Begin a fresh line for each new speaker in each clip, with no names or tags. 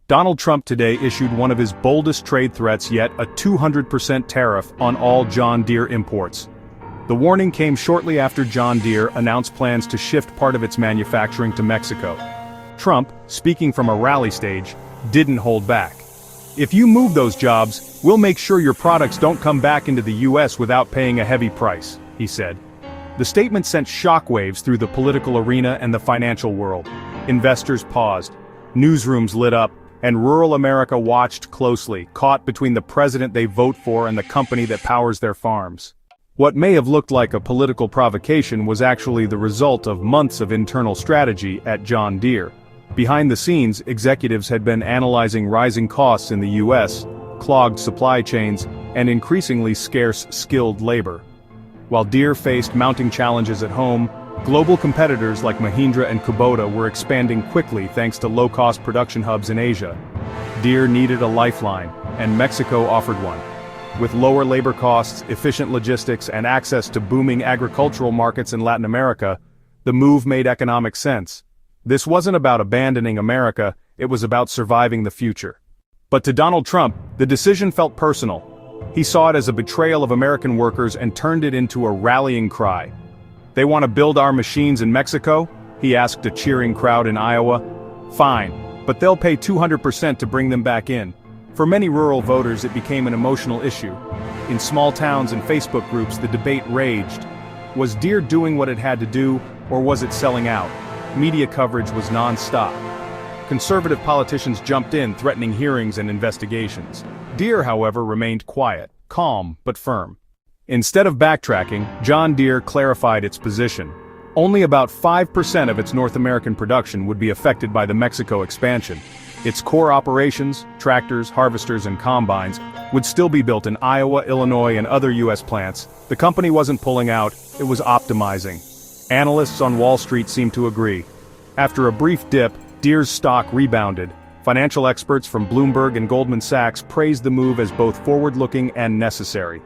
Donald Trump today issued one of his boldest trade threats yet, a 200% tariff on all John Deere imports. The warning came shortly after John Deere announced plans to shift part of its manufacturing to Mexico. Trump, speaking from a rally stage, didn't hold back. "If you move those jobs, we'll make sure your products don't come back into the US without paying a heavy price," he said. The statement sent shockwaves through the political arena and the financial world. Investors paused, newsrooms lit up, and rural America watched closely, caught between the president they vote for and the company that powers their farms. What may have looked like a political provocation was actually the result of months of internal strategy at John Deere. Behind the scenes, executives had been analyzing rising costs in the US, clogged supply chains, and increasingly scarce skilled labor. While Deere faced mounting challenges at home, global competitors like Mahindra and Kubota were expanding quickly thanks to low-cost production hubs in Asia. Deere needed a lifeline, and Mexico offered one. With lower labor costs, efficient logistics, and access to booming agricultural markets in Latin America, the move made economic sense. This wasn't about abandoning America, it was about surviving the future. But to Donald Trump, the decision felt personal. He saw it as a betrayal of American workers and turned it into a rallying cry. "They want to build our machines in Mexico?" he asked a cheering crowd in Iowa. "Fine, but they'll pay 200% to bring them back in." For many rural voters it became an emotional issue. In small towns and Facebook groups the debate raged. Was Deere doing what it had to do, or was it selling out? Media coverage was non-stop. Conservative politicians jumped in, threatening hearings and investigations. Deere, however, remained quiet, calm, but firm. Instead of backtracking, John Deere clarified its position. Only about 5% of its North American production would be affected by the Mexico expansion. Its core operations, tractors, harvesters, and combines, would still be built in Iowa, Illinois, and other U.S. plants. The company wasn't pulling out, it was optimizing. Analysts on Wall Street seemed to agree. After a brief dip, Deere's stock rebounded. Financial experts from Bloomberg and Goldman Sachs praised the move as both forward-looking and necessary.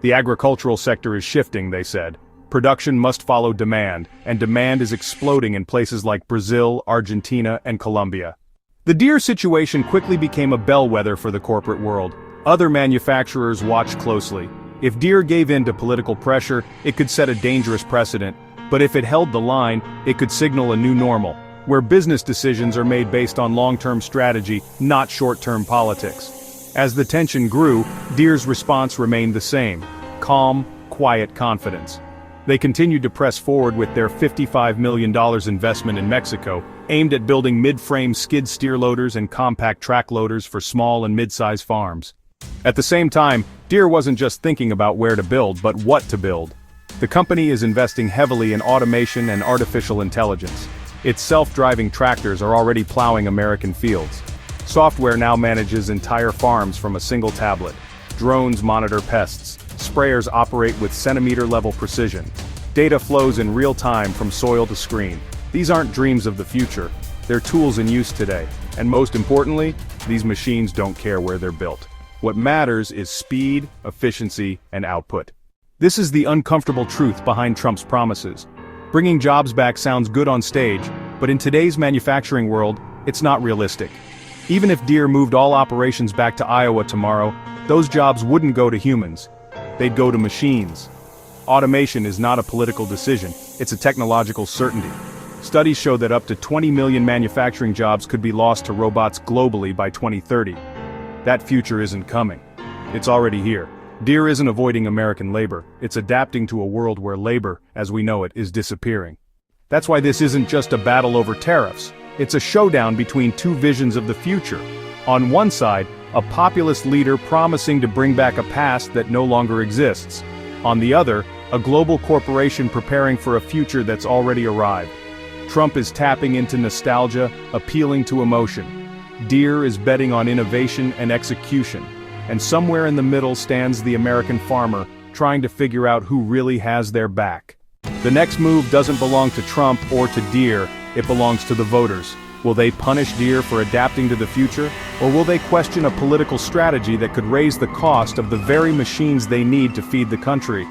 The agricultural sector is shifting, they said. Production must follow demand, and demand is exploding in places like Brazil, Argentina, and Colombia. The Deere situation quickly became a bellwether for the corporate world. Other manufacturers watched closely. If Deere gave in to political pressure, it could set a dangerous precedent. But if it held the line, it could signal a new normal, where business decisions are made based on long-term strategy, not short-term politics. As the tension grew, Deere's response remained the same: calm, quiet confidence. They continued to press forward with their $55 million investment in Mexico, aimed at building mid-frame skid steer loaders and compact track loaders for small and mid-size farms. At the same time, Deere wasn't just thinking about where to build, but what to build. The company is investing heavily in automation and artificial intelligence. Its self-driving tractors are already plowing American fields. Software now manages entire farms from a single tablet. Drones monitor pests. Sprayers operate with centimeter-level precision. Data flows in real time from soil to screen. These aren't dreams of the future, they're tools in use today. And most importantly, these machines don't care where they're built. What matters is speed, efficiency, and output. This is the uncomfortable truth behind Trump's promises. Bringing jobs back sounds good on stage, but in today's manufacturing world, it's not realistic. Even if Deere moved all operations back to Iowa tomorrow, those jobs wouldn't go to humans. They'd go to machines. Automation is not a political decision, it's a technological certainty. Studies show that up to 20 million manufacturing jobs could be lost to robots globally by 2030. That future isn't coming. It's already here. Deere isn't avoiding American labor, it's adapting to a world where labor, as we know it, is disappearing. That's why this isn't just a battle over tariffs, it's a showdown between two visions of the future. On one side, a populist leader promising to bring back a past that no longer exists. On the other, a global corporation preparing for a future that's already arrived. Trump is tapping into nostalgia, appealing to emotion. Deere is betting on innovation and execution. And somewhere in the middle stands the American farmer, trying to figure out who really has their back. The next move doesn't belong to Trump or to Deere, it belongs to the voters. Will they punish Deere for adapting to the future, or will they question a political strategy that could raise the cost of the very machines they need to feed the country?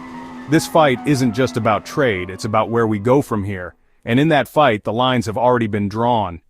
This fight isn't just about trade, it's about where we go from here. And in that fight, the lines have already been drawn.